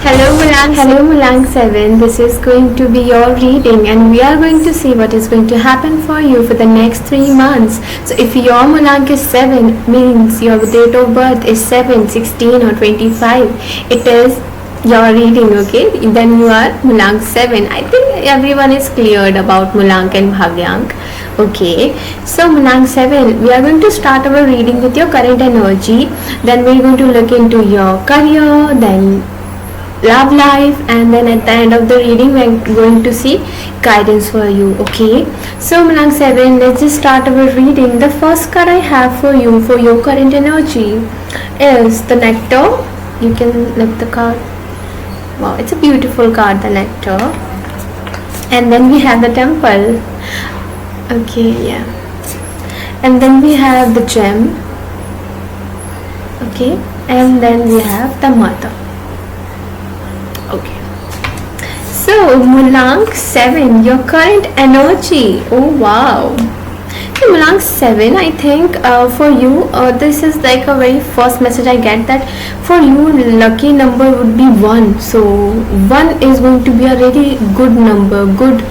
Hello Mulang 7. This is going to be your reading and we are going to see what is going to happen for you for the next 3 months. So if your Mulang is 7 means your date of birth is 7, 16 or 25. It is your reading, okay? Then you are Mulang 7. I think everyone is cleared about Mulang and Bhagyank. Okay, so Mulang 7, we are going to start our reading with your current energy. Then we are going to look into your career, then love life, and then at the end of the reading we are going to see guidance for you. Okay, so Mulang 7, let's just start our reading. The first card I have for you for your current energy is the Nectar. You can look the card. Wow, it's a beautiful card, the Nectar. And then we have the Temple. Okay, yeah. And then we have the Gem. Okay, and then we have the Mother. Okay, so Mulang 7, your current energy. Oh wow. So Mulang 7, I think for you this is like a very first message I get, that for you lucky number would be 1. So 1 is going to be a really good number, good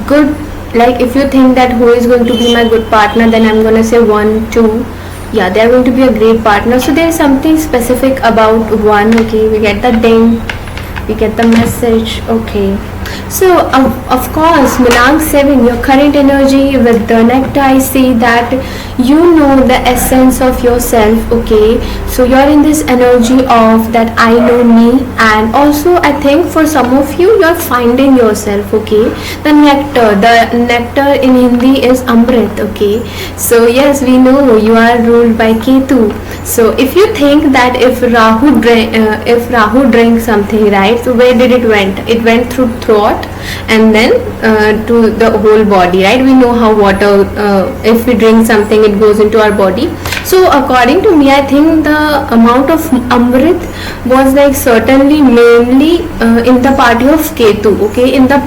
good, like if you think that who is going to be my good partner, then I'm gonna say 1, 2. Yeah, they are going to be a great partner. So there is something specific about 1. Okay, we get the ding, we get the message. Okay, so of course Mulang 7, your current energy with the Nectar, I see that you know the essence of yourself. Okay, so you're in this energy of that I know me, and also I think for some of you you're finding yourself. Okay, the nectar in Hindi is Amrit. Okay, so yes, we know you are ruled by Ketu. So if you think that if Rahu drank something, right, so where did it went? It went through throat and then to the whole body, right? We know how water, if we drink something, it goes into our body. So according to me, I think the amount of Amrit was like certainly mainly in the party of Ketu. Okay, in the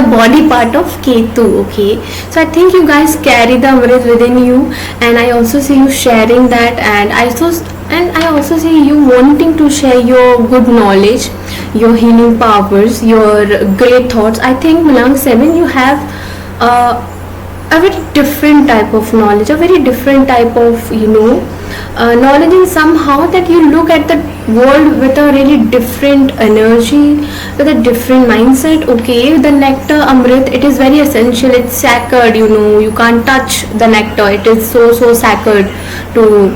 body part of Ketu. Okay, so I think you guys carry the Amrit within you, and I also see you sharing that, and I also see you wanting to share your good knowledge, your healing powers, your great thoughts. I think Mulang 7, you have a very different type of knowledge, a very different type of knowledge, in somehow that you look at the world with a really different energy, with a different mindset. Okay, the Nectar Amrit, it is very essential, it's sacred, you can't touch the nectar, it is so sacred to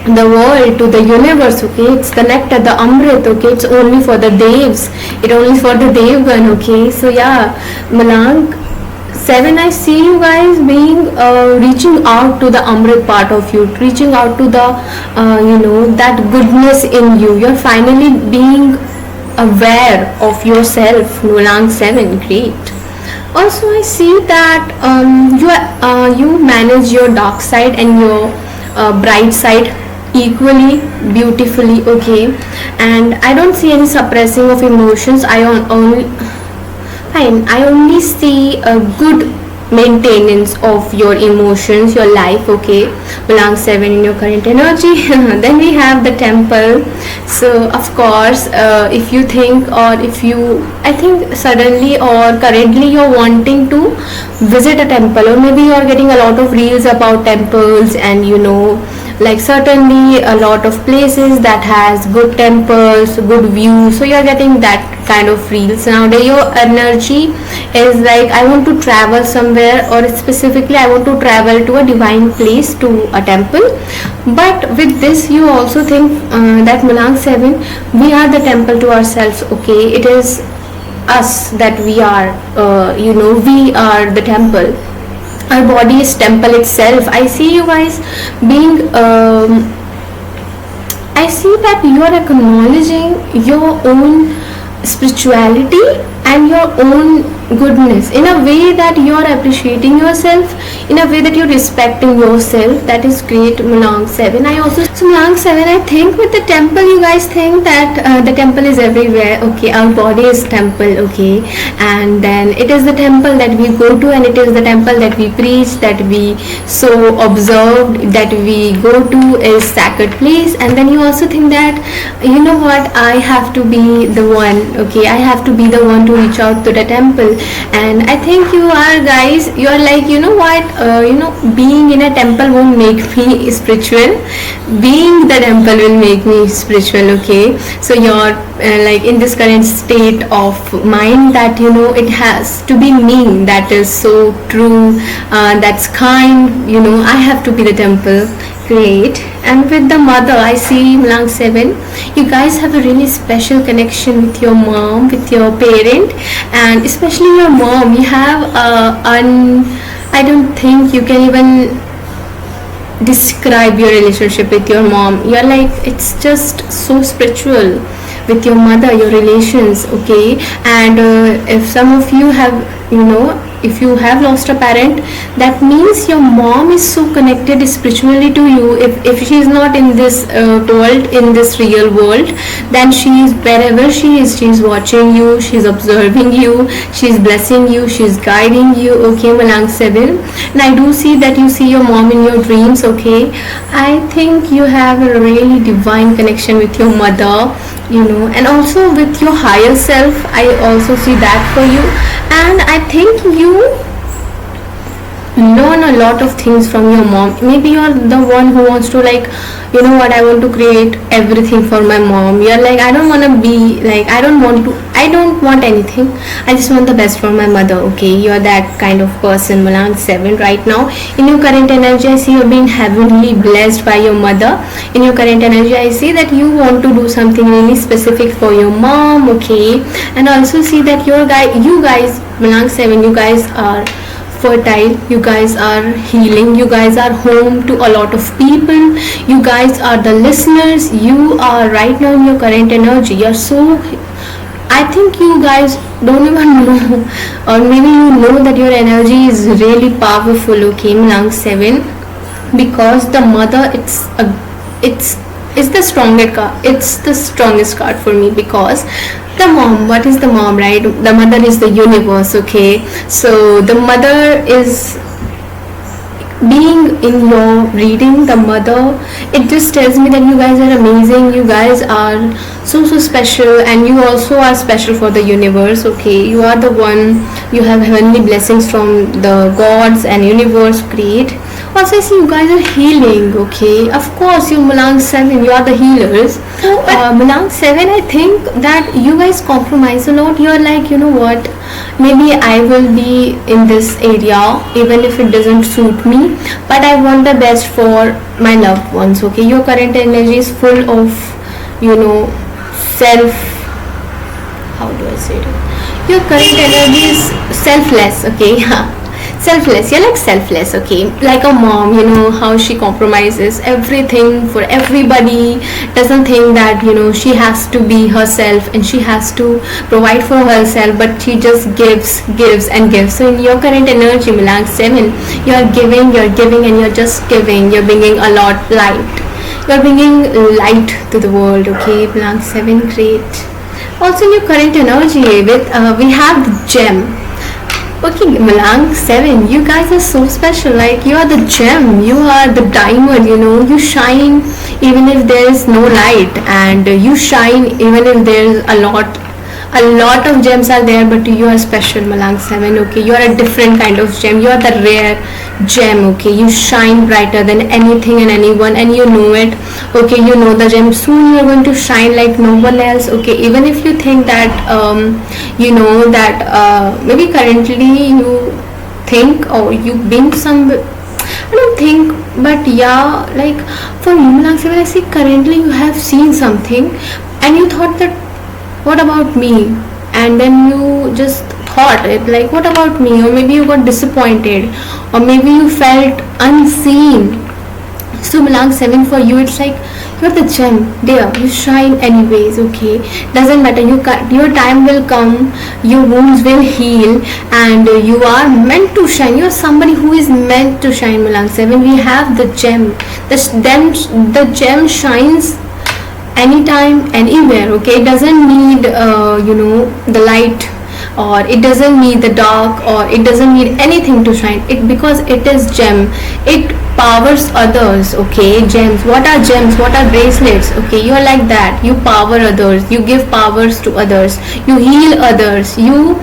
the world, to the universe. Okay, it's the nectar, the Amrit. Okay, it's only for the devs, it only for the Devgan. Okay, so yeah, Mulang 7, I see you guys being reaching out to the Amrit part of you, reaching out to the that goodness in you. You're finally being aware of yourself, Mulang 7. Great. Also, I see that you manage your dark side and your bright side equally beautifully. Okay, and I don't see any suppressing of emotions. I only see a good maintenance of your emotions, your life. Okay, Mulang 7 in your current energy. Then we have the Temple. So of course if you think, or if you, I think suddenly or currently you're wanting to visit a temple, or maybe you're getting a lot of reels about temples, and like certainly a lot of places that has good temples, good views. So you're getting that kind of reels nowadays. Your energy is like, I want to travel somewhere, or specifically I want to travel to a divine place, to a temple. But with this you also think that Mulang 7, we are the temple to ourselves. Okay, it is us that we are, we are the temple. Our body is temple itself. I see you guys being I see that you are acknowledging your own spirituality and your own goodness, in a way that you are appreciating yourself, in a way that you're respecting yourself. That is great, Mulang 7. I also, so Mulang 7, I think with the temple, you guys think that the temple is everywhere. Okay, our body is temple. Okay, and then it is the temple that we go to, and it is the temple that we preach, that we so observed, that we go to is sacred place. And then you also think that, you know what, I have to be the one. Okay, I have to be the one to reach out to the temple. And I think you are, guys, you are like, you know what, being in a temple won't make me spiritual, being the temple will make me spiritual. Okay, so you're like in this current state of mind that, it has to be me, that is so true, that's kind, I have to be the temple. Great. And with the mother, I see Mulang 7, you guys have a really special connection with your mom, with your parent, and especially your mom. You have I don't think you can even describe your relationship with your mom. You're like, it's just so spiritual with your mother, your relations. Okay, and if some of you have, if you have lost a parent, that means your mom is so connected spiritually to you. If she is not in this world, in this real world, then she is wherever she is watching you, she is observing you, she is blessing you, she is guiding you. Okay, Mulang 7. And I do see that you see your mom in your dreams. Okay, I think you have a really divine connection with your mother, and also with your higher self. I also see that for you. And I think you learn a lot of things from your mom. Maybe you're the one who wants to, like, I want to create everything for my mom. You're like, I don't want to be like, I don't want anything, I just want the best for my mother. Okay, you're that kind of person, Mulang 7. Right now in your current energy, I see you're being heavenly blessed by your mother. In your current energy, I see that you want to do something really specific for your mom. Okay, and I also see that you guys, Mulang 7, you guys are fertile, you guys are healing, you guys are home to a lot of people, you guys are the listeners. You are right now in your current energy, you're so, I think you guys don't even know, or maybe you know that your energy is really powerful. Okay, Mulang 7, because the mother, it's the strongest card, it's the strongest card for me. Because the mom, what is the mom, right? The mother is the universe. Okay, so the mother is being in your reading. The mother, it just tells me that you guys are amazing, you guys are so special, and you also are special for the universe. Okay, you are the one, you have heavenly blessings from the gods and universe. Great. Also, I see you guys are healing. Okay, of course, you Mulang 7, you are the healers. But Mulang 7, I think that you guys compromise a lot. You're like, you know what, maybe I will be in this area even if it doesn't suit me, but I want the best for my loved ones. Okay, your current energy is full of, self, how do I say it, your current energy is selfless. Okay, selfless, you're like selfless. Okay, like a mom, how she compromises everything for everybody, doesn't think that she has to be herself and she has to provide for herself, but she just gives and gives. So in your current energy, Mulang 7, you're giving and you're just giving, you're bringing a lot light, you're bringing light to the world. Okay, Mulang 7, great. Also in your current energy, with we have the gem. Okay, Mulang 7, you guys are so special. Like, you are the gem, you are the diamond, you shine even if there is no light, and you shine even if there is a lot of gems are there, but you are special, Mulang 7. Okay, you are a different kind of gem, you are the rare gem. Okay, you shine brighter than anything and anyone, and you know it. Okay, you know the gem, soon you are going to shine like no one else. Okay, even if you think that maybe currently you think, or you've been some, I don't think, but yeah, like for you, Mulang 7, I see currently you have seen something and you thought that, what about me? And then you just thought it like, what about me? Or maybe you got disappointed, or maybe you felt unseen. So Mulang 7, for you, it's like you're the gem, dear. You shine anyways, okay? Doesn't matter. Your time will come. Your wounds will heal, and you are meant to shine. You're somebody who is meant to shine, Mulang 7. We have the gem. The gem shines anytime, anywhere, okay? It doesn't need, the light, or it doesn't need the dark, or it doesn't need anything to shine it, because it is gem. It powers others, okay? Gems, what are gems? What are bracelets? Okay, you're like that. You power others, you give powers to others, you heal others, you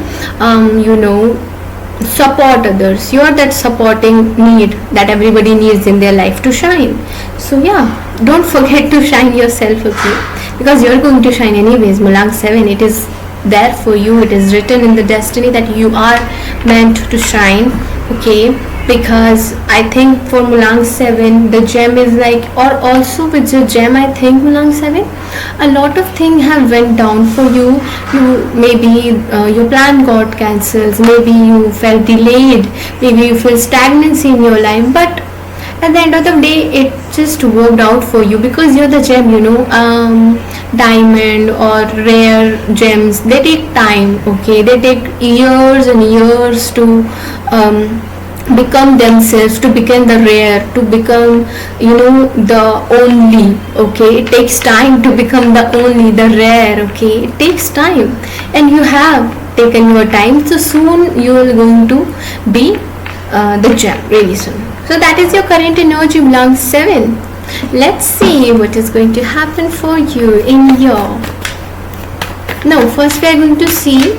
support others. You're that supporting need that everybody needs in their life to shine. So yeah, don't forget to shine yourself, okay? Because you're going to shine anyways, Mulang 7. It is there for you. It is written in the destiny that you are meant to shine, okay? Because I think for Mulang 7, the gem is like, or also with the gem, I think Mulang 7, a lot of things have went down for you. Maybe your plan got cancelled, maybe you felt delayed, maybe you feel stagnancy in your life, but at the end of the day it just worked out for you, because you're the gem, diamond or rare gems, they take time, okay? They take years and years to become themselves, to become the rare, to become the only, okay? It takes time to become the only, the rare, okay? It takes time, and you have taken your time, so soon you are going to be the gem, really soon. So that is your current energy, Mulang 7. Let's see what is going to happen for you in your... Now first we are going to see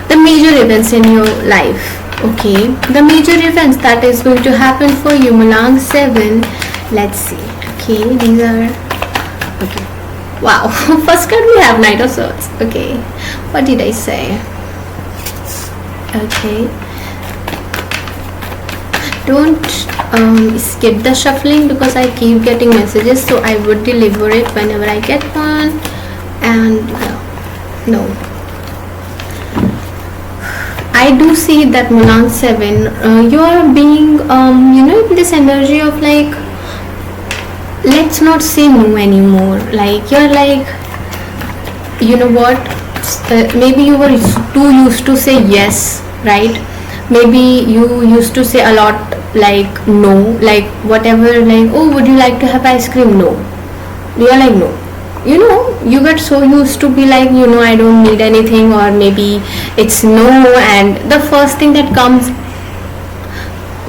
the major events in your life, okay? The major events that is going to happen for you, Mulang 7. Let's see, okay? These are... okay, wow. First card we have Knight of Swords, okay? What did I say? Okay, don't skip the shuffling, because I keep getting messages, so I would deliver it whenever I get one. And no, I do see that Mulang 7, you are being this energy of like, let's not say no anymore. Like, you're like, you know what, maybe you were too used to say yes, right? Maybe you used to say a lot like no, like whatever, like, oh, would you like to have ice cream? No. You're like no. You get so used to be like, I don't need anything, or maybe it's no, and the first thing that comes,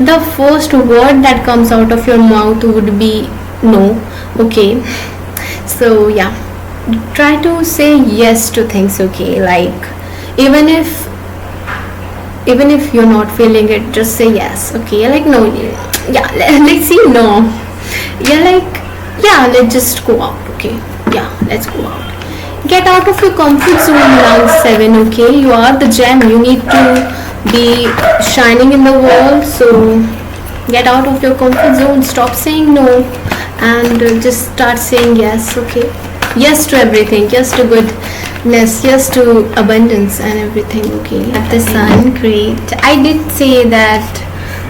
the first word that comes out of your mouth would be no, okay? So yeah, try to say yes to things, okay? Like, even if you're not feeling it, just say yes, okay? Like, no, yeah, let's see, no, yeah, like, yeah, let's just go out, okay? Yeah, let's go out. Get out of your comfort zone, Mulang 7, okay? You are the gem. You need to be shining in the world, so get out of your comfort zone. Stop saying no, and just start saying yes, okay? Yes to everything, yes to goodness, yes to abundance and everything, okay? At the sun, great. I did say that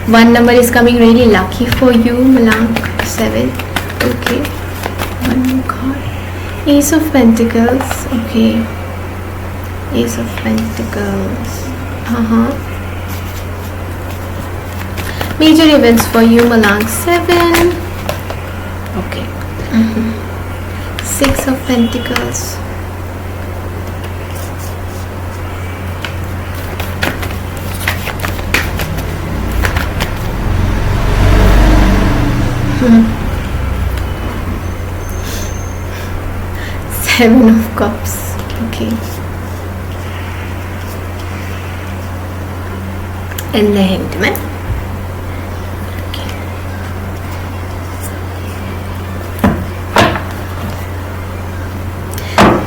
one number is coming really lucky for you, Mulang 7, okay? One more card. Ace of Pentacles, okay? Ace of Pentacles, Major events for you, Mulang 7, okay? Six of Pentacles, Seven of Cups, okay? And the Hanged Man, okay?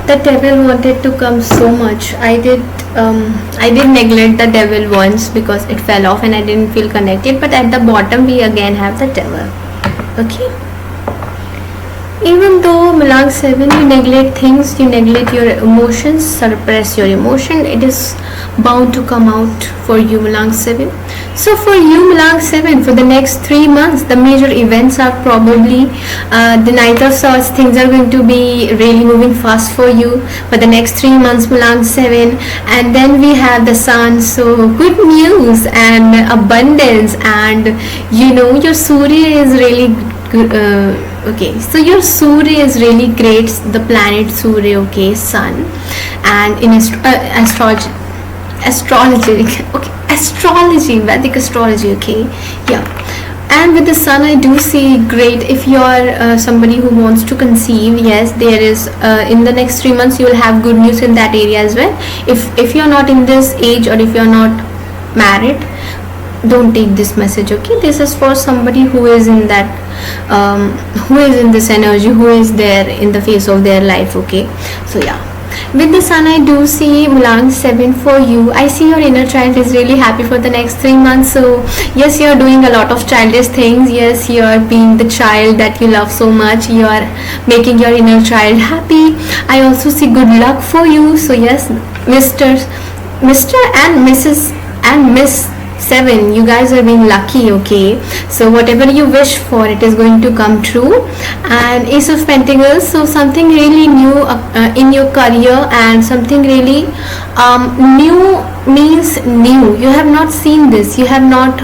The Devil wanted to come so much. I did neglect the Devil once because it fell off and I didn't feel connected, but at the bottom we again have the Devil, okay? Even though Malang 7, you neglect things, you neglect your emotions, suppress your emotion, it is bound to come out for you, Malang 7. So for you, Malang 7, for the next 3 months, the major events are probably the Knight of Swords. Things are going to be really moving fast for you for the next 3 months, Malang 7. And then we have the Sun. So good news and abundance, and you know your Surya is really good. Okay, so your Surya is really great, the planet Surya, okay, Sun, and in astrology, okay, astrology, Vedic astrology, okay, yeah. And with the Sun, I do see great. If you are somebody who wants to conceive, yes, there is in the next 3 months you will have good news in that area as well. If you are not in this age, or if you are not married, don't take this message, okay. This is for somebody who is in that who is in this energy, who is there in the phase of their life, okay. So yeah, with the Sun, I do see Malang 7 for you. I see your inner child is really happy for the next 3 months. So yes, you are doing a lot of childish things. Yes, you are being the child that you love so much. You are making your inner child happy. I also see good luck for you. So yes, Mr. and Mrs. and Miss 7, you guys are being lucky, okay. So whatever you wish for, it is going to come true. And Ace of Pentacles, so something really new in your career, and something really new means new. You have not seen this, you have not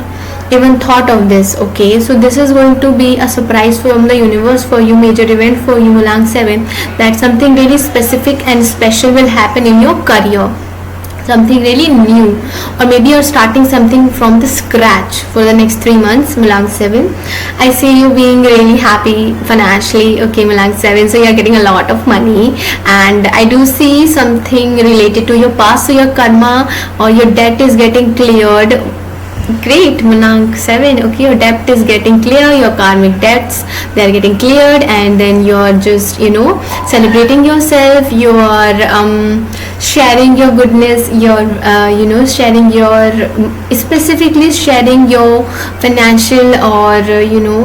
even thought of this, okay. So this is going to be a surprise from the universe for you, major event for you, Malang 7, that something really specific and special will happen in your career, something really new, or maybe you're starting something from the scratch for the next 3 months, Malang 7. I see you being really happy financially, okay, Malang 7. So you're getting a lot of money, and I do see something related to your past, so your karma or your debt is getting cleared. Great, Malang 7, okay, your debt is getting clear, your karmic debts, they are getting cleared, and then you're just, you know, celebrating yourself, you're sharing your goodness, you're you know, sharing your, specifically sharing your financial, or you know,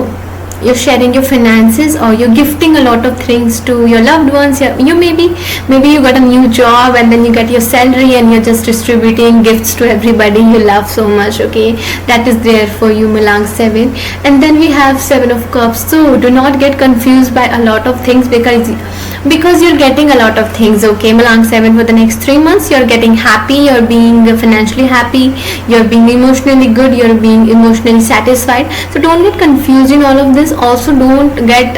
you're sharing your finances, or you're gifting a lot of things to your loved ones. You maybe you got a new job, and then you get your salary, and you're just distributing gifts to everybody you love so much, okay. That is there for you, Malang 7. And then we have 7 of Cups. So do not get confused by a lot of things, because you're getting a lot of things, okay, Malang 7. For the next 3 months, you're getting happy, you're being financially happy, you're being emotionally good, you're being emotionally satisfied. So don't get confused in all of this. Also don't get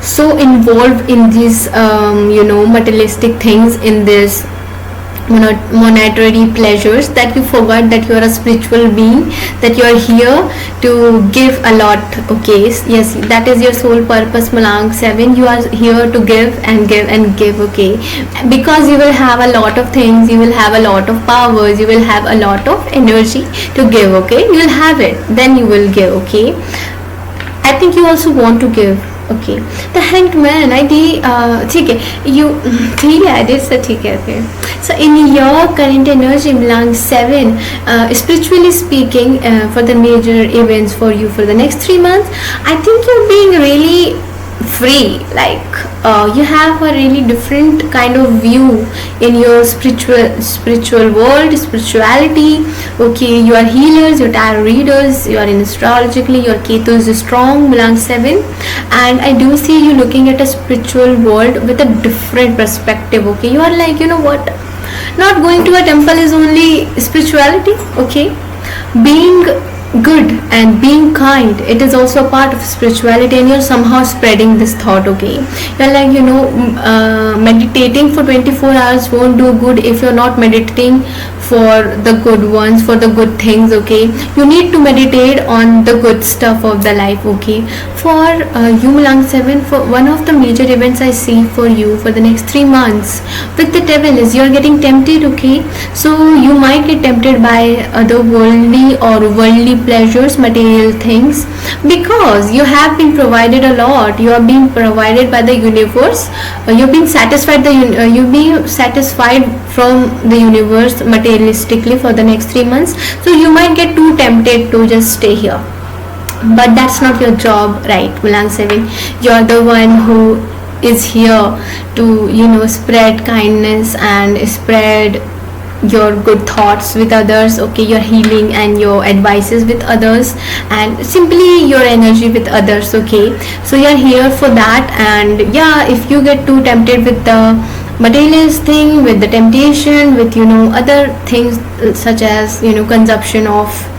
so involved in these you know, materialistic things, in this monetary pleasures, that you forgot that you are a spiritual being, that you are here to give a lot, okay. Yes, that is your soul purpose, Malang 7. You are here to give and give and give, okay, because you will have a lot of things, you will have a lot of powers, you will have a lot of energy to give, okay. You will have it, then you will give, okay. I think you also want to give, okay. The Hanged Man, ठीक है, you ठीक है, I did say ठीक है, okay. So in your current energy, Malang 7, spiritually speaking, for the major events for you for the next 3 months, I think you're being really free, like you have a really different kind of view in your spiritual world, spirituality, okay. You are healers, you're tarot readers, you are in astrologically, your Ketu is strong, Malang 7, and I do see you looking at a spiritual world with a different perspective, okay. You are like, you know what, not going to a temple is only spirituality, okay. Being good and being kind, it is also a part of spirituality, and you're somehow spreading this thought, okay. You're like, you know, meditating for 24 hours won't do good if you're not meditating for the good ones, for the good things, okay. You need to meditate on the good stuff of the life, okay. For you, Malang 7, for one of the major events I see for you for the next 3 months with the devil is you're getting tempted, okay. So you might get tempted by other worldly or worldly pleasures, material things, because you have been provided a lot, you are being provided by the universe, you're being satisfied, you're being satisfied from the universe materialistically for the next 3 months. So you might get too tempted to just stay here, but that's not your job, right, Mulang 7? You're the one who is here to, spread kindness and spread your good thoughts with others, okay, your healing and your advices with others, and simply your energy with others, okay. So you're here for that. And yeah, if you get too tempted with the materialist thing, with the temptation, with other things, such as consumption of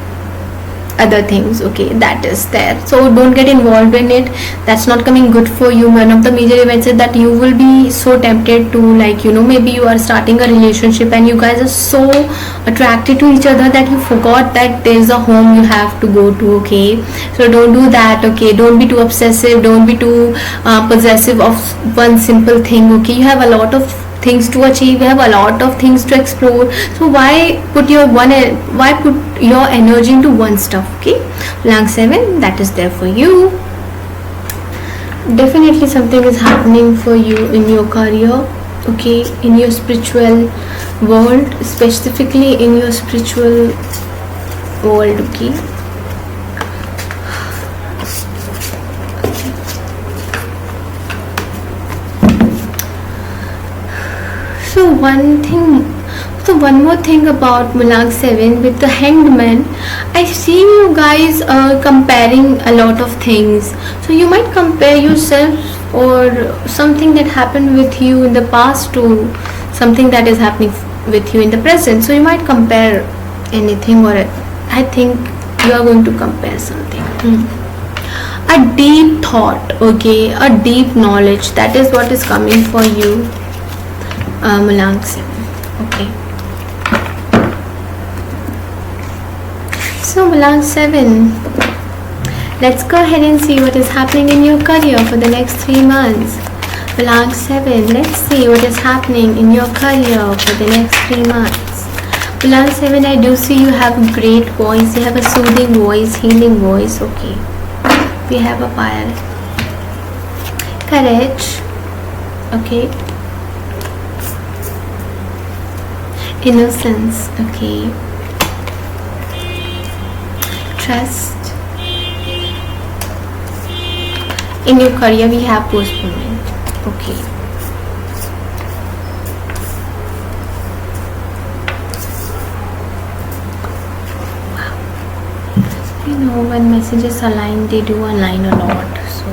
other things, okay, that is there, so don't get involved in it. That's not coming good for you. One of the major events is that you will be so tempted to, like, maybe you are starting a relationship and you guys are so attracted to each other that you forgot that there's a home you have to go to, okay. So don't do that, okay. Don't be too obsessive, don't be too possessive of one simple thing, okay. You have a lot of things to achieve, you have a lot of things to explore, so why put your energy into one stuff, okay. Mulang 7, that is there for you. Definitely something is happening for you in your career, okay, in your spiritual world, specifically in your spiritual world, okay. So one more thing about Mulang 7 with the Hanged Man. I see you guys comparing a lot of things. So you might compare yourself or something that happened with you in the past to something that is happening with you in the present. So you might compare anything, or I think you are going to compare something. A deep thought, okay, a deep knowledge, that is what is coming for you, Mulang 7, okay. So Mulang 7, let's go ahead and see what is happening in your career for the next 3 months. Mulang 7, let's see what is happening in your career for the next 3 months. Mulang 7, I do see you have a great voice, you have a soothing voice, healing voice, okay. We have a pile. Courage, okay. Innocence, okay. Trust. In your career we have postponement, okay. Wow. When messages align, they do align a lot, so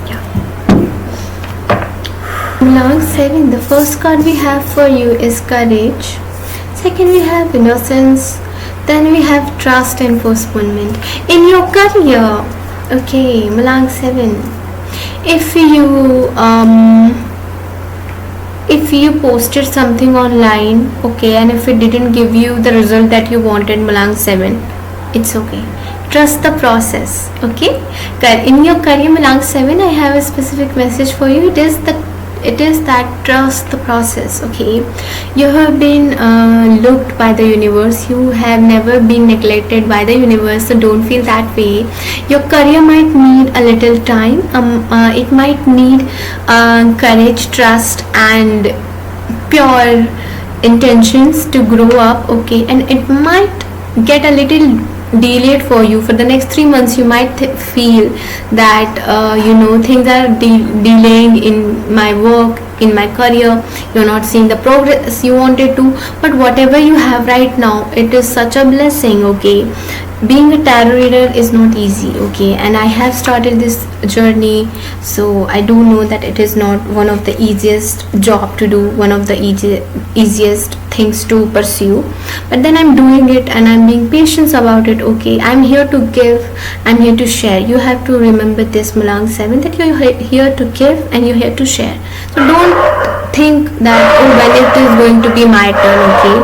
yeah. Mulang 7, the first card we have for you is courage. Second, we have innocence. Then we have trust and postponement. In your career, okay, Mulang 7, if you posted something online, okay, and if it didn't give you the result that you wanted, Mulang 7, it's okay. Trust the process, okay. In your career, Mulang 7, I have a specific message for you. It is that trust the process, okay. You have been looked by the universe, you have never been neglected by the universe, so don't feel that way. Your career might need a little time, it might need courage, trust and pure intentions to grow up, okay. And it might get a little delayed for you for the next 3 months. You might feel that things are delaying in my work, in my career, you're not seeing the progress you wanted to, but whatever you have right now, it is such a blessing, okay. Being a tarot reader is not easy, okay, and I have started this journey, so I do know that it is not one of the easiest job to do, one of the easiest things to pursue, but then I'm doing it and I'm being patient about it, okay. I'm here to give, I'm here to share. You have to remember this, Mulang 7, that you're here to give and you're here to share. So don't think that when it is going to be my turn, okay,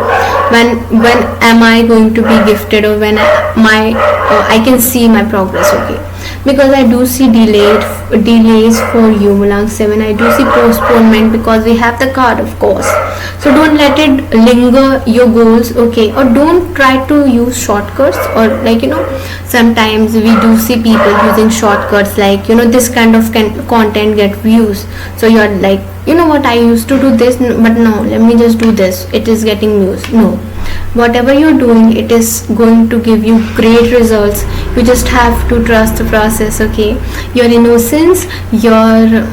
when am I going to be gifted, or when I can see my progress, okay. Because I do see delays for you, Mulang 7. I do see postponement because we have the card, of course. So don't let it linger your goals, okay. Or don't try to use shortcuts, or sometimes we do see people using shortcuts, like this kind of content get views, so you're like you know what, I used to do this, but no, let me just do this, it is getting views. No, whatever you're doing, it is going to give you great results. You just have to trust the process. Okay, your innocence, your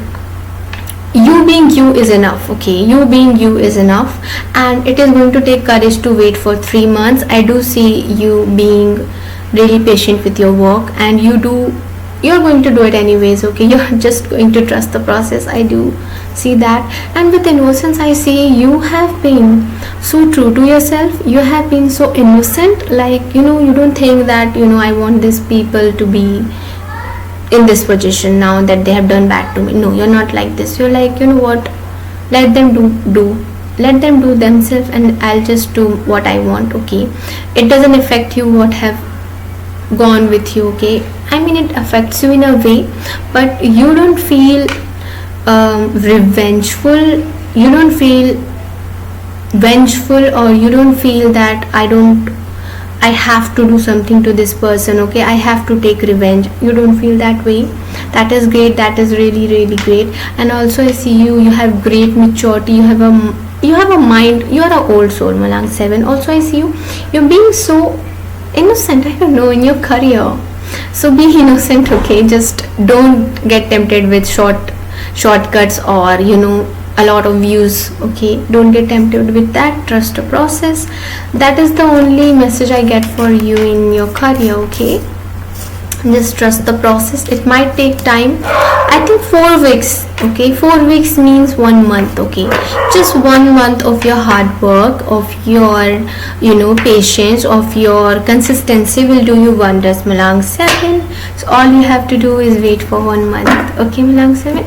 you being you is enough. Okay, you being you is enough, and it is going to take courage to wait for 3 months. I do see you being really patient with your work, and you're going to do it anyways. Okay, you're just going to trust the process. I do see that. And with innocence, I see you have been so true to yourself, you have been so innocent, like, you don't think that, I want these people to be in this position now that they have done bad to me. No, you're not like this. You're like, you know what, let them let them do themselves, and I'll just do what I want. Okay, it doesn't affect you what have gone with you. Okay, I mean, it affects you in a way, but you don't feel revengeful, you don't feel vengeful, or you don't feel that I have to do something to this person. Okay, I have to take revenge. You don't feel that way. That is great. That is really, really great. And also I see you have great maturity. You have a mind. You are an old soul, Malang 7. Also I see you're being so innocent, I don't know, in your career. So be innocent. Okay, just don't get tempted with shortcuts, or a lot of views. Okay, don't get tempted with that. Trust the process. That is the only message I get for you in your career. Okay, just trust the process. It might take time. I think 4 weeks. Okay, 4 weeks means 1 month. Okay, just 1 month of your hard work, of your patience, of your consistency will do you wonders, Malang 7. So all you have to do is wait for 1 month. Okay, Malang 7.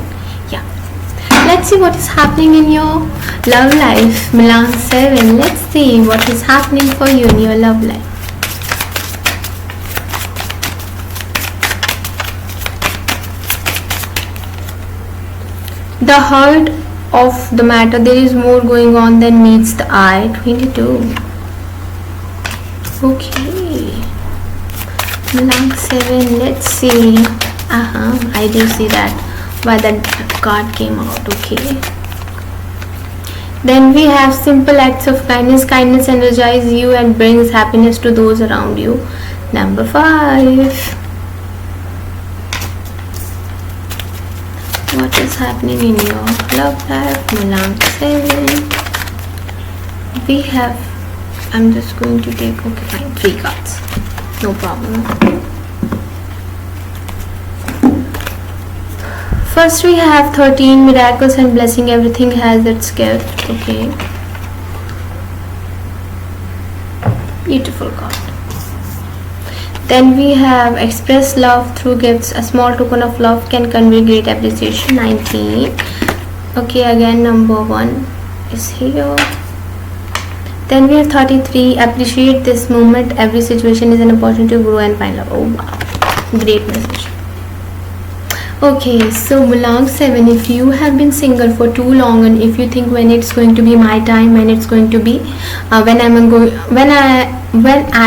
Let's see what is happening in your love life, Malang 7. Let's see what is happening for you in your love life. The heart of the matter, there is more going on than meets the eye. 22. Okay, Malang 7. Let's see. I do see that why that card came out. Okay, then we have simple acts of kindness. Kindness energizes you and brings happiness to those around you. Number 5. What is happening in your love life, Malang 7? We have, I'm just going to take, okay fine, 3 cards, no problem. First we have 13, miracles and blessing. Everything has its gift. Okay, beautiful card. Then we have express love through gifts. A small token of love can convey great appreciation. 19. Okay, again number 1 is here. Then we have 33, appreciate this moment. Every situation is an opportunity to grow and find love. Oh wow, great message. Okay, so Malang 7, if you have been single for too long, and if you think when it's going to be my time, when it's going to be when I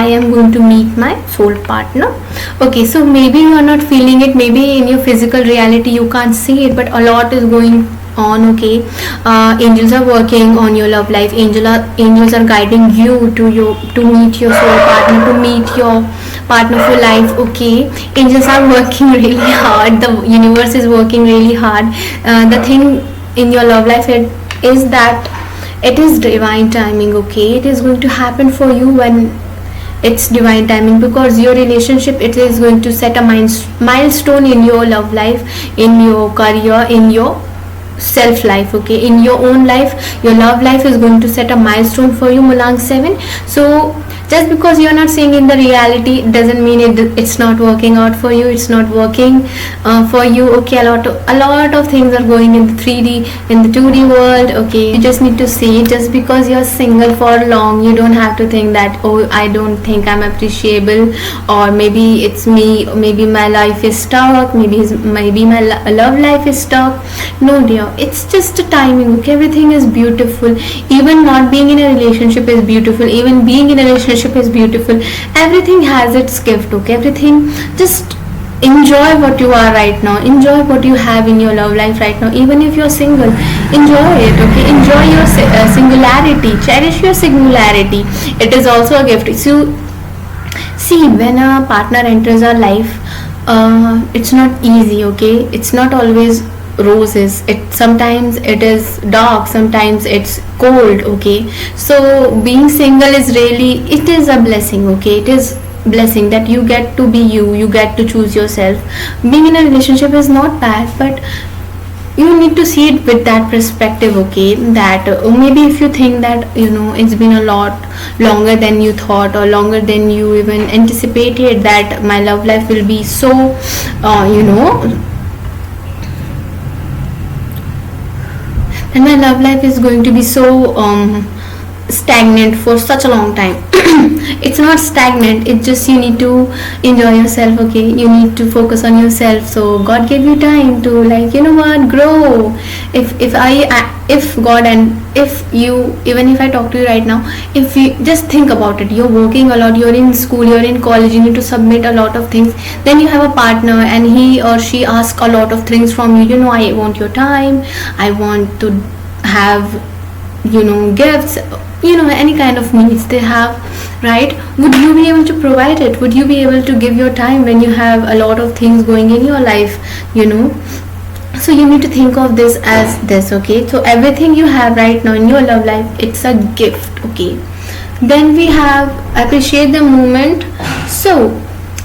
am going to meet my soul partner. Okay, so maybe you are not feeling it, maybe in your physical reality you can't see it, but a lot is going on. Okay, angels are working on your love life. Angels are guiding you to meet your soul partner, to meet your partner for life. Okay, angels are working really hard, the universe is working really hard. The thing in your love life is that it is divine timing. Okay, it is going to happen for you when it's divine timing, because your relationship, it is going to set a milestone in your love life, in your career, in your self life. Okay, in your own life, your love life is going to set a milestone for you, Malang 7. So just because you're not seeing in the reality doesn't mean it's not working out for you. It's not working for you. Okay, a lot of things are going in the 3D, in the 2D world. Okay, you just need to see it. Just because you're single for long, you don't have to think that, oh, I don't think I'm appreciable, or maybe it's me, maybe my life is stuck, maybe my love life is stuck. No dear, it's just a timing. Okay, everything is beautiful. Even not being in a relationship is beautiful, even being in a relationship is beautiful. Everything has its gift. Okay, everything, just enjoy what you are right now, enjoy what you have in your love life right now. Even if you're single, enjoy it, okay? Enjoy your singularity, cherish your singularity. It is also a gift. So see, when a partner enters our life, it's not easy, okay? It's not always roses. It sometimes it is dark, sometimes it's cold, okay? So being single is really, it is a blessing, okay? It is blessing that you get to be you, you get to choose yourself. Being in a relationship is not bad, but you need to see it with that perspective, okay? That maybe if you think that, you know, it's been a lot longer than you thought, or longer than you even anticipated, that my love life will be so you know, and my love life is going to be so stagnant for such a long time. It's not stagnant, it's just you need to enjoy yourself, okay? You need to focus on yourself. So God gave you time to, like, you know what, grow. If God, and if you, even if I talk to you right now, if you just think about it, you're working a lot, you're in school, you're in college, you need to submit a lot of things, then you have a partner and he or she asks a lot of things from you. You know, I want your time, I want to have, you know, gifts, you know, any kind of needs they have, right? Would you be able to provide it? Would you be able to give your time when you have a lot of things going in your life, you know? So you need to think of this as this, okay? So everything you have right now in your love life, it's a gift, okay? Then we have appreciate the moment. So,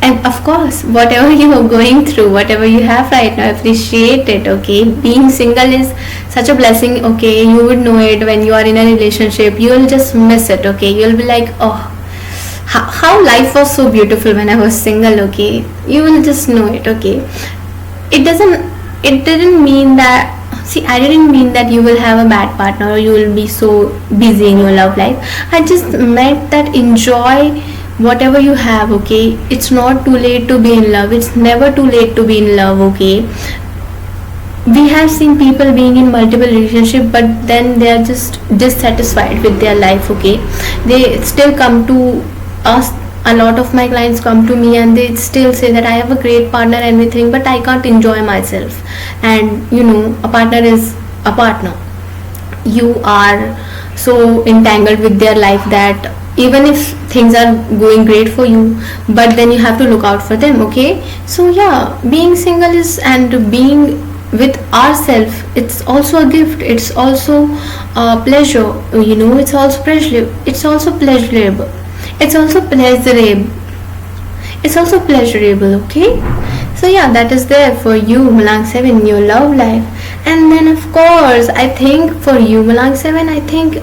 and of course, whatever you are going through, whatever you have right now, appreciate it, okay? Being single is such a blessing, okay? You would know it when you are in a relationship. You will just miss it, okay? You'll be like, oh, how life was so beautiful when I was single, okay? You will just know it, okay? It didn't mean that, see, I didn't mean that you will have a bad partner or you will be so busy in your love life. I just meant that enjoy whatever you have, okay? It's not too late to be in love, it's never too late to be in love, okay? We have seen people being in multiple relationships, but then they are just dissatisfied with their life, okay? They still come to us. A lot of my clients come to me and they still say that I have a great partner and everything, but I can't enjoy myself. And you know, a partner is a partner. You are so entangled with their life that even if things are going great for you, but then you have to look out for them, okay? So yeah, being single is, and being with ourselves, it's also a gift, it's also a pleasure, you know, it's also pleasurable, it's also pleasurable, okay? So yeah, that is there for you, Malang 7, in your love life. And then of course, I think for you, Malang 7, I think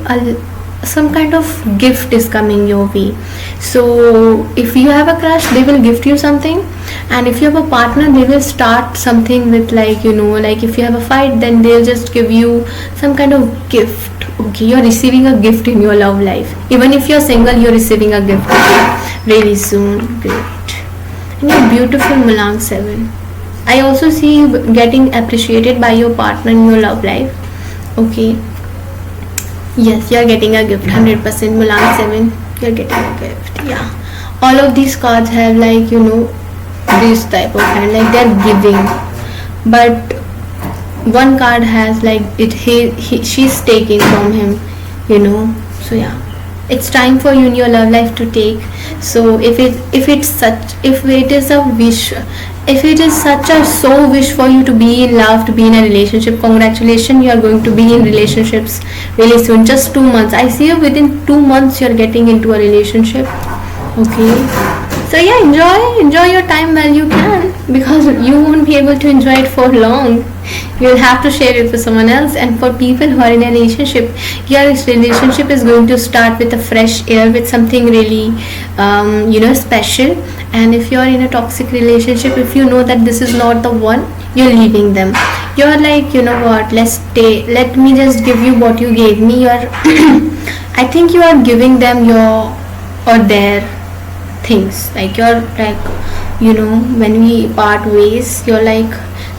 some kind of gift is coming your way. So if you have a crush, they will gift you something, and if you have a partner, they will start something with, like, you know, like if you have a fight, then they'll just give you some kind of gift, okay? You're receiving a gift in your love life. Even if you're single, you're receiving a gift, okay? Really soon. Great. And you're beautiful, Malang 7. I also see you getting appreciated by your partner in your love life, okay? Yes, you're getting a gift, 100%, Mulan 7, you're getting a gift, yeah. All of these cards have, like, you know, this type of hand, like they're giving, but one card has, like, she's taking from him, you know. So yeah, it's time for you in your love life to take. So if it is a wish, if it is such a so wish for you to be in love, to be in a relationship, congratulations, you are going to be in relationships really soon. Just 2 months, I see you within 2 months you're getting into a relationship, okay? So yeah, enjoy your time while you can, because you won't be able to enjoy it for long. You'll have to share it with someone else. And for people who are in a relationship, your relationship is going to start with a fresh air, with something really you know, special. And if you're in a toxic relationship, if you know that this is not the one, you're leaving them. You're like, you know what, let me just give you what you gave me. You're I think you are giving them your or their things, like you're like, you know, when we part ways, you're like,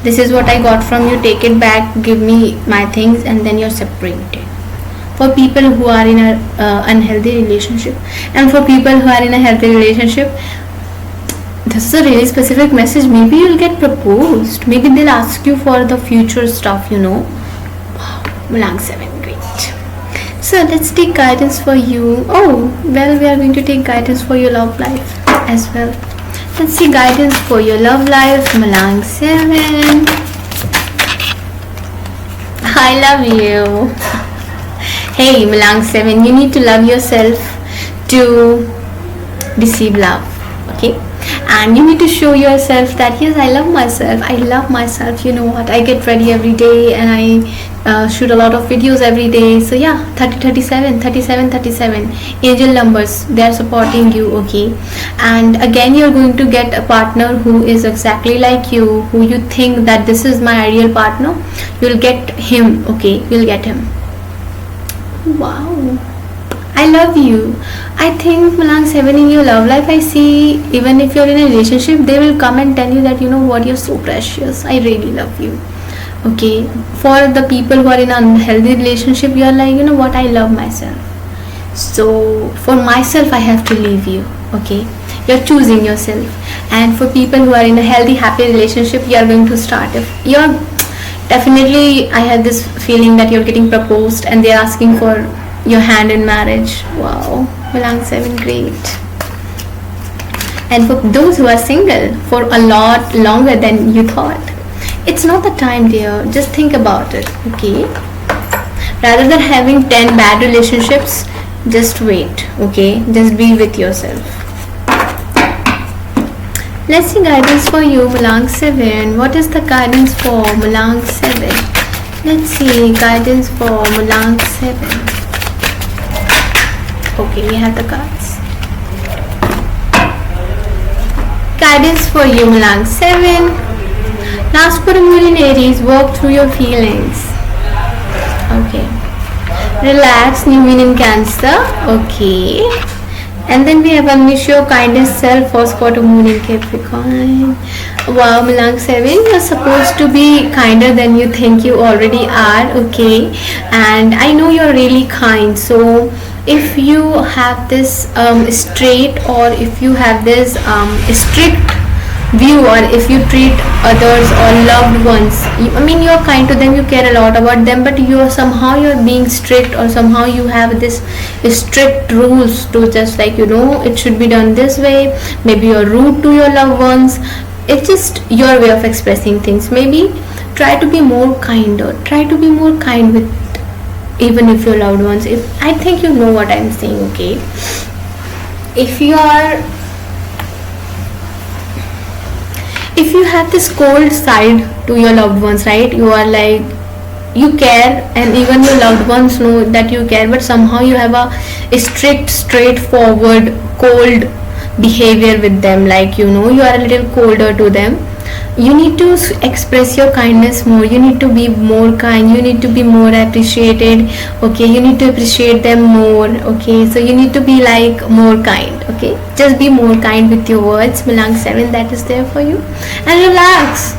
this is what I got from you, take it back, give me my things, and then you're separated. For people who are in a unhealthy relationship, and for people who are in a healthy relationship, This is a really specific message. Maybe you'll get proposed. Maybe they'll ask you for the future stuff, Malang 7, great. So let's take guidance for you. Oh, well, we are going to take guidance for your love life as well. Let's see guidance for your love life, Malang 7. I love you. Hey, Malang 7, you need to love yourself to receive love, okay? And you need to show yourself that yes, I love myself. You know what, I get ready every day and I shoot a lot of videos every day. So yeah, 37 angel numbers, they are supporting you, okay? And again, you're going to get a partner who is exactly like you, who you think that this is my ideal partner. You'll get him, okay? You'll get him. Wow, I love you. I think Malang 7, in your love life, I see, even if you're in a relationship, they will come and tell you that, you know what, you're so precious, I really love you, okay? For the people who are in an unhealthy relationship, you're like, you know what, I love myself, so for myself I have to leave you, okay? You're choosing yourself. And for people who are in a healthy, happy relationship, you are going to start. If you're definitely, I had this feeling that you're getting proposed and they're asking for your hand in marriage. Wow, Malang 7, great. And for those who are single for a lot longer than you thought, it's not the time, dear. Just think about it, okay? Rather than having 10 bad relationships, just wait, okay? Just be with yourself. Let's see guidance for you, Malang 7. What is the guidance for Malang 7? Let's see guidance for Malang 7. Okay, we have the cards. Guidance for you, Malang 7. Last for the moon in Aries, work through your feelings. Okay. Relax, new moon in Cancer. Okay. And then we have unleash your kindness self, first quarter moon in Capricorn. Wow, Malang 7, you're supposed to be kinder than you think you already are, okay? And I know you're really kind, so if you have this straight, or if you have this strict view, or if you treat others or loved ones, you're kind to them, you care a lot about them, but you're being strict, or somehow you have this strict rules to just like, it should be done this way. Maybe you're rude to your loved ones. It's just your way of expressing things. Maybe try to be more kinder, try to be more kind with even if your loved ones. I think you know what I'm saying, okay? If you have this cold side to your loved ones, right? You are like, you care, and even your loved ones know that you care, but somehow you have a strict, straightforward, cold behavior with them, like you are a little colder to them. You need to express your kindness more. You need to be more kind. You need to be more appreciated, okay? You need to appreciate them more, okay? So you need to be like more kind, okay? Just be more kind with your words, Malang 7, that is there for you. And relax.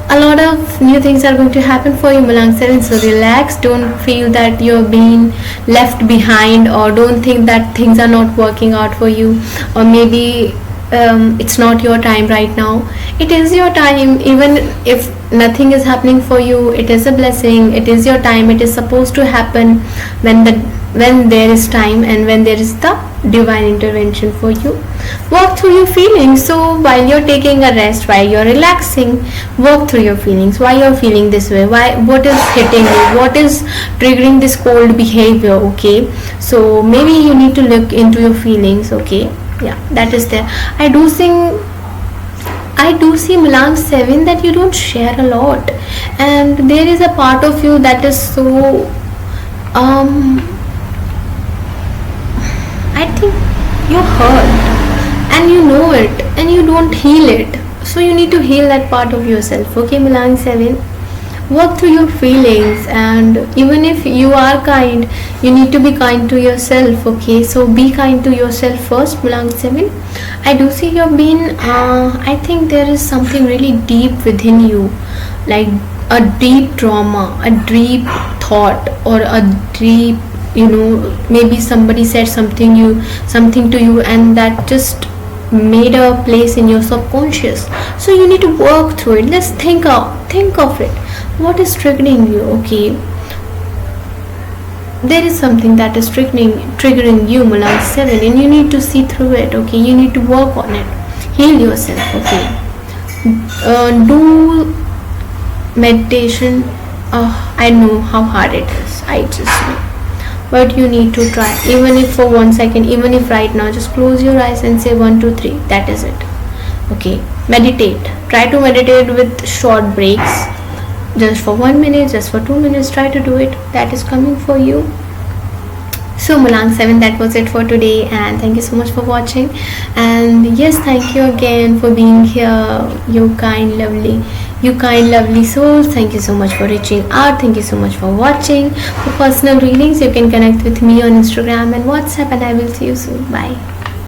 A lot of new things are going to happen for you, Malang 7, so relax. Don't feel that you're being left behind, or don't think that things are not working out for you, or maybe it's not your time right now. It is your time. Even if nothing is happening for you, it is a blessing. It is your time. It is supposed to happen when there is time, and when there is the divine intervention for you. Work through your feelings. So while you're taking a rest, while you're relaxing, work through your feelings. Why you're feeling this way? What is hitting you? What is triggering this cold behavior? Okay, so maybe you need to look into your feelings, okay? Yeah, that is there. I do see Malang 7 that you don't share a lot, and there is a part of you that is so I think you're hurt, and you know it, and you don't heal it. So you need to heal that part of yourself, okay, Malang 7? Work through your feelings, and even if you are kind, you need to be kind to yourself, okay? So be kind to yourself first, Malang 7. I do see you've been I think there is something really deep within you, like a deep trauma, a deep thought, or a deep, maybe somebody said something to you, and that just made a place in your subconscious. So you need to work through it. Let's think of it. What is triggering you? Okay, there is something that is triggering you, Mulan 7, and you need to see through it. Okay, you need to work on it, heal yourself. Okay, do meditation. I know how hard it is, I just know, but you need to try, even if for 1 second, even if right now, just close your eyes and say 1 2 3. That is it. Okay, meditate. Try to meditate with short breaks, just for 1 minute, just for 2 minutes. Try to do it. That is coming for you. So Mulan 7, that was it for today, and thank you so much for watching. And yes, thank you again for being here, you kind lovely souls. Thank you so much for reaching out. Thank you so much for watching. For personal readings, you can connect with me on Instagram and WhatsApp, and I will see you soon. Bye.